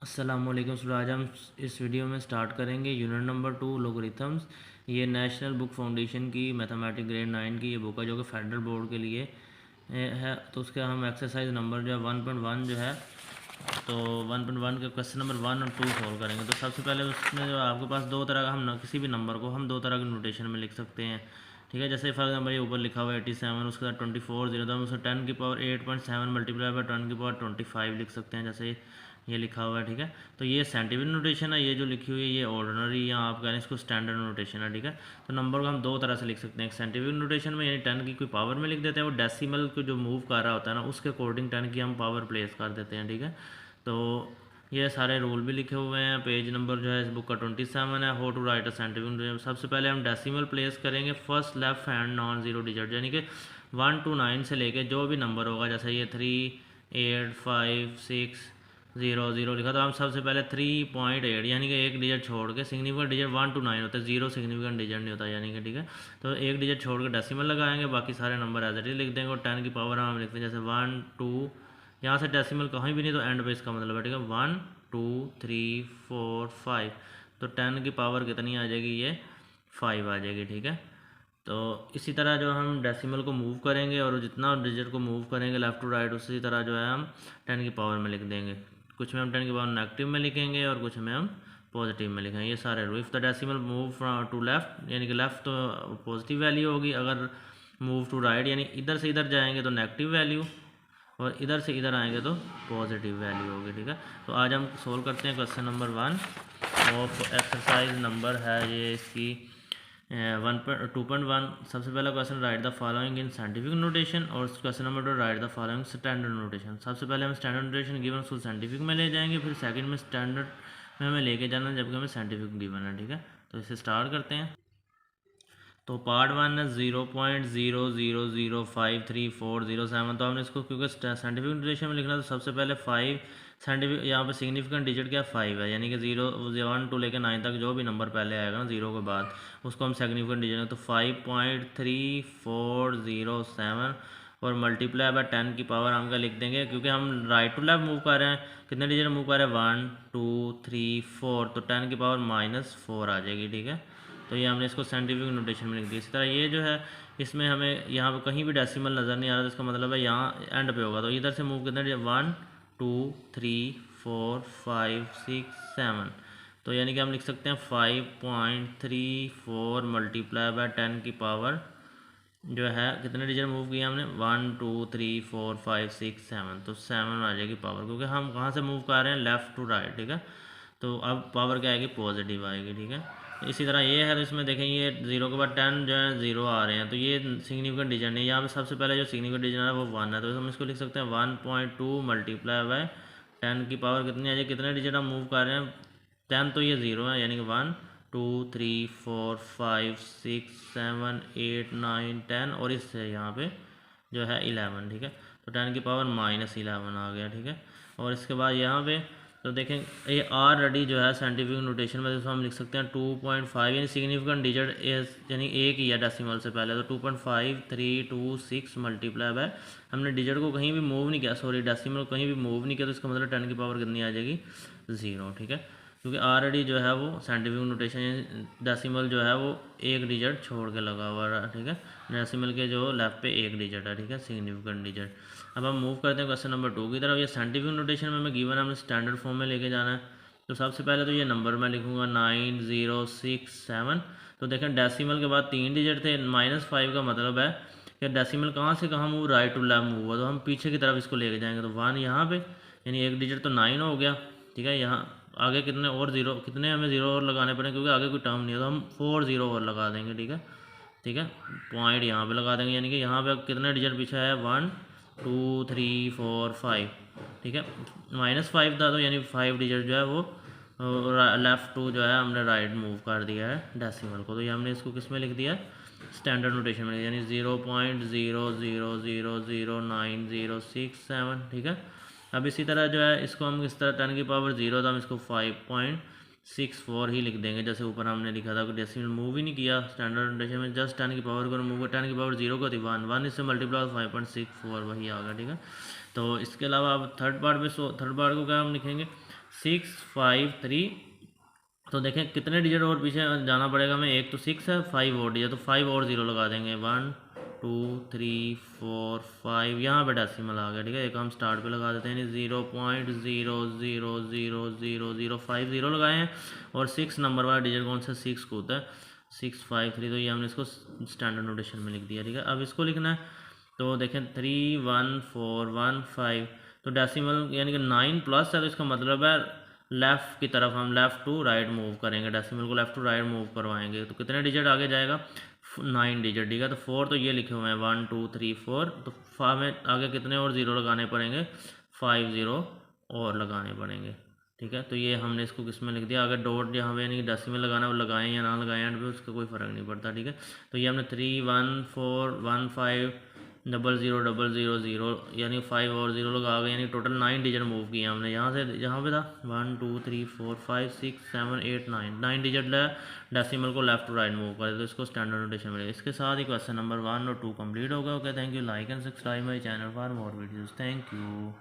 अस्सलामुअलैकुम स्टूडेंट। आज हम इस वीडियो में स्टार्ट करेंगे यूनिट नंबर 2 लोगरिथम्स। ये नेशनल बुक फाउंडेशन की मैथमेटिक्स ग्रेड 9 की ये बुक है जो कि फेडरल बोर्ड के लिए है। तो उसका हम एक्सरसाइज नंबर जो है 1.1 जो है, तो 1.1 के क्वेश्चन नंबर 1 और 2 सॉल्व करेंगे। तो सबसे पहले उसमें जो आपके पास दो तरह का किसी भी नंबर को हम दो तरह के नोटेशन में लिख सकते हैं। ठीक है, जैसे फॉर एग्जाम्पल ये ऊपर लिखा हुआ है 87, उसके बाद 24 0, तो हम उसे 10 की पावर 8.7 मल्टीप्लाई बाय 10 की पावर 25 लिख सकते हैं, जैसे ये लिखा हुआ है। ठीक है, तो ये साइंटिफिक नोटेशन है। ये जो लिखी हुई है ये ऑर्डिनरी, या आप कह रहे हैं इसको स्टैंडर्ड नोटेशन है। ठीक है, तो नंबर को हम दो तरह से लिख सकते हैं। एक साइंटिफिक नोटेशन में यानी 10 की कोई पावर में लिख देते हैं, वो डेसिमल को जो मूव कर रहा होता है ना उसके अकॉर्डिंग 10 की हम पावर प्लेस कर देते हैं। ठीक है, तो ये सारे रूल भी लिखे हुए हैं। पेज नंबर जो है इस बुक का 27 है, how to write a scientific. सबसे पहले हम डेसिमल प्लेस करेंगे first left hand non zero digit, यानी कि 1 to 9 से लेके जो भी नंबर होगा, जैसे ये 3 8 5 6 0 0 लिखा, तो हम सबसे पहले 3.8 यानी कि एक डिजिट छोड़ के, सिग्निफिकेंट डिजिट 1 to 9 होता है, जीरो सिग्निफिकेंट डिजिट नहीं होता यानी कि। ठीक है, तो एक डिजिट छोड़ के डेसिमल लगाएंगे, बाकी सारे नंबर एज इट इज लिख देंगे। और 10 की पावर हम लिखते हैं जैसे 1 2, यहाँ से डेसिमल कहीं भी नहीं तो एंड पे इसका मतलब है। ठीक है, 1 2 3 4 5, तो 10 की पावर कितनी आ जाएगी, ये 5 आ जाएगी। ठीक है, तो इसी तरह जो हम डेसिमल को मूव करेंगे और जितना डिजिट को मूव करेंगे लेफ़्ट टू राइट, उसी तरह जो है हम 10 की पावर में लिख देंगे। कुछ में हम 10 की पावर नेगेटिव में लिखेंगे और कुछ में हम पॉजिटिव में लिखेंगे। ये सारे rule. If the decimal move from to left, यानी कि लेफ़्ट तो पॉजिटिव वैल्यू होगी, अगर मूव टू राइट यानी इधर से इधर जाएंगे तो नेगेटिव वैल्यू, और इधर से इधर आएंगे तो पॉजिटिव वैल्यू होगी। ठीक है, तो आज हम सोल्व करते हैं question number 1 of exercise number है ये इसकी 2.1। सबसे पहला question, write the following in scientific notation, और question number 2 write the following standard notation. सबसे पहले हम स्टैंडर्ड नोटेशन गिवन उसको साइंटिफिक में ले जाएंगे, फिर सेकंड में स्टैंडर्ड में हमें लेके जाना जबकि हमें साइंटिफिक गिवन है। ठीक है, तो इसे स्टार्ट करते हैं। तो पार्ट 1 है 0.00053407, तो हमने इसको क्योंकि साइंटिफिक नोटेशन में लिखना, तो सबसे पहले 5 साइंटिफिक, यहाँ पे सिग्निफिकेंट डिजिट क्या 5 है, यानी कि 1 to लेकर 9 तक जो भी नंबर पहले आएगा ना जीरो के बाद उसको हम सिग्निफिकेंट डिजिट है, तो 5.3407 और मल्टीप्लाई बाय 10 की पावर हम क्या लिख देंगे, क्योंकि हम राइट टू लेफ्ट मूव कर रहे हैं, कितने डिजिट मूव कर रहे हैं 1 2 3 4, तो 10 की पावर -4 आ जाएगी। ठीक है, तो ये हमने इसको साइंटिफिक नोटेशन में लिख दिया। इसी तरह ये जो है इसमें हमें यहाँ पे कहीं भी डेसिमल नज़र नहीं आ रहा, तो इसका मतलब है यहाँ एंड पे होगा, तो इधर से मूव कितने 1 2 3 4 5 6 7, तो यानी कि हम लिख सकते हैं 5.34 मल्टीप्लाई बाय 10 की पावर जो है कितने डिजिट मूव किया हमने 1 2 3 4 5 6 7, तो 7 आ जाएगी पावर, क्योंकि हम कहाँ से मूव कर रहे हैं लेफ़्ट टू राइट। ठीक है, तो अब पावर क्या आएगी, पॉजिटिव आएगी। ठीक है, इसी तरह ये है, तो इसमें देखें ये जीरो के बाद 10 जो है जीरो आ रहे हैं, तो ये सिग्निफिकेंट डिजिट नहीं, यहाँ पे सबसे पहले जो सिग्निफिकेंट डिजिट है वो 1 है, तो हम इसको लिख सकते हैं 1.2 मल्टीप्लाई बाय 10 की पावर कितनी आ जाएगी, कितने डिजिट हम मूव कर रहे हैं 10, तो ये ज़ीरो है, यानी कि 1 2 3 4 5 6 7 8 9 10, और इससे यहाँ पे जो है 11। ठीक है, तो 10 की पावर -11 आ गया। ठीक है, और इसके बाद यहाँ पे तो देखें ये ऑलरेडी जो है साइंटिफिक नोटेशन में तो हम लिख सकते हैं 2.5, यानी सिग्निफिकेंट डिजिट यानी एक ही है डेसिमल से पहले, तो 2.5326 मल्टीप्लाई बाय, हमने डिजिट को कहीं भी मूव नहीं किया, सॉरी डेसिमल को कहीं भी मूव नहीं किया, तो इसका मतलब 10 की पावर कितनी आ जाएगी 0। ठीक है, क्योंकि ऑलरेडी जो है वो साइंटिफिक नोटेशन डेसिमल जो है वो एक डिजिट छोड़ के लगा हुआ है। ठीक है, डेसिमल के जो लेफ्ट पे एक डिजिट है। ठीक है, सिग्निफिकेंट डिजिट। अब हम मूव करते हैं क्वेश्चन नंबर 2 की तरफ। ये साइंटिफिक नोटेशन में हमें गिवन है, हमने स्टैंडर्ड फॉर्म में लेके जाना है। तो सबसे पहले तो ये नंबर मैं लिखूँगा 9067, तो देखें डेसिमल के बाद 3 डिजिट थे, -5 का मतलब है कि डेसिमल कहाँ से कहाँ move, right to left move हुआ, तो हम पीछे की तरफ इसको लेके जाएंगे, तो 1 यहाँ पे, यानी एक डिजिट तो 9 हो गया। ठीक है, यहाँ आगे कितने और ज़ीरो, कितने हमें ज़ीरो और लगाने पड़ेंगे क्योंकि आगे कोई टर्म नहीं है, तो हम 4 ज़ीरो और लगा देंगे। ठीक है, ठीक है, पॉइंट यहाँ पे लगा देंगे, यानी कि यहाँ पे कितने डिजिट पीछे है 1 2 3 4 5। ठीक है, -5 था, तो यानी 5 डिजिट जो है वो लेफ़्ट टू जो है हमने राइट मूव कर दिया है डेसिमल को, तो ये हमने इसको किस में लिख दिया, स्टैंडर्ड नोटेशन में, यानी 0.000906 7। ठीक है, अब इसी तरह जो है इसको हम इस तरह 10 की पावर 0, तो हम इसको 5.64 ही लिख देंगे, जैसे ऊपर हमने लिखा था, डेसिमल मूव ही नहीं किया स्टैंडर्ड नोटेशन में, जस्ट 10 की पावर को मूव कर, 10 की पावर 0 को थी 1 इससे मल्टीप्लाई 5.64 वही आ गया। ठीक है, तो इसके अलावा अब थर्ड पार्ट को क्या हम लिखेंगे, 653। तो देखें कितने डिजिट और पीछे जाना पड़ेगा हमें, एक तो 6 है, 5 और डिजिट, तो 5 और 0 लगा देंगे, 1 2 3 4 5, यहाँ पे डेसिमल आ गया, ठीक है। एक हम स्टार्ट पे लगा देते हैं, 0.0000005 लगाए हैं, और 6 नंबर वाला डिजिट कौन सा, 6 को होता है, 653, तो ये हमने इसको स्टैंडर्ड नोटेशन में लिख दिया, ठीक है। अब इसको लिखना है, तो देखें 31415, तो डेसिमल यानी कि 9 प्लस है, तो इसका मतलब है लेफ़्ट की तरफ हम लेफ़्ट टू राइट मूव करेंगे, डेसिमल को लेफ़्ट टू राइट मूव करवाएंगे, तो कितने डिजिट आगे जाएगा, 9 डिजिट, ठीक है। तो 4 तो ये लिखे हुए हैं 1 2 3 4, तो हमें आगे कितने और ज़ीरो लगाने पड़ेंगे, 5 ज़ीरो और लगाने पड़ेंगे, ठीक है। तो ये हमने इसको किस में लिख दिया, अगर डॉट यहाँ पे यानी कि डेसिमल लगाना वो लगाएं या ना लगाएं एंड पे, उसका कोई फ़र्क नहीं पड़ता, ठीक है। तो ये हमने 314150000 यानी 5 और 0 लगा गए, यानी टोटल 9 डिजिट मूव किए हमने यहाँ से, यहाँ पे था 1 2 3 4 5 6 7 8 9 डिजिट डेसिमल को लेफ्ट टू राइट मूव करे, तो इसको स्टैंडर्ड नोटेशन मिलेगा। इसके साथ ही क्वेश्चन नंबर 1 और 2 कंप्लीट हो गया। Okay, thank you, like and subscribe my channel for more videos, thank you.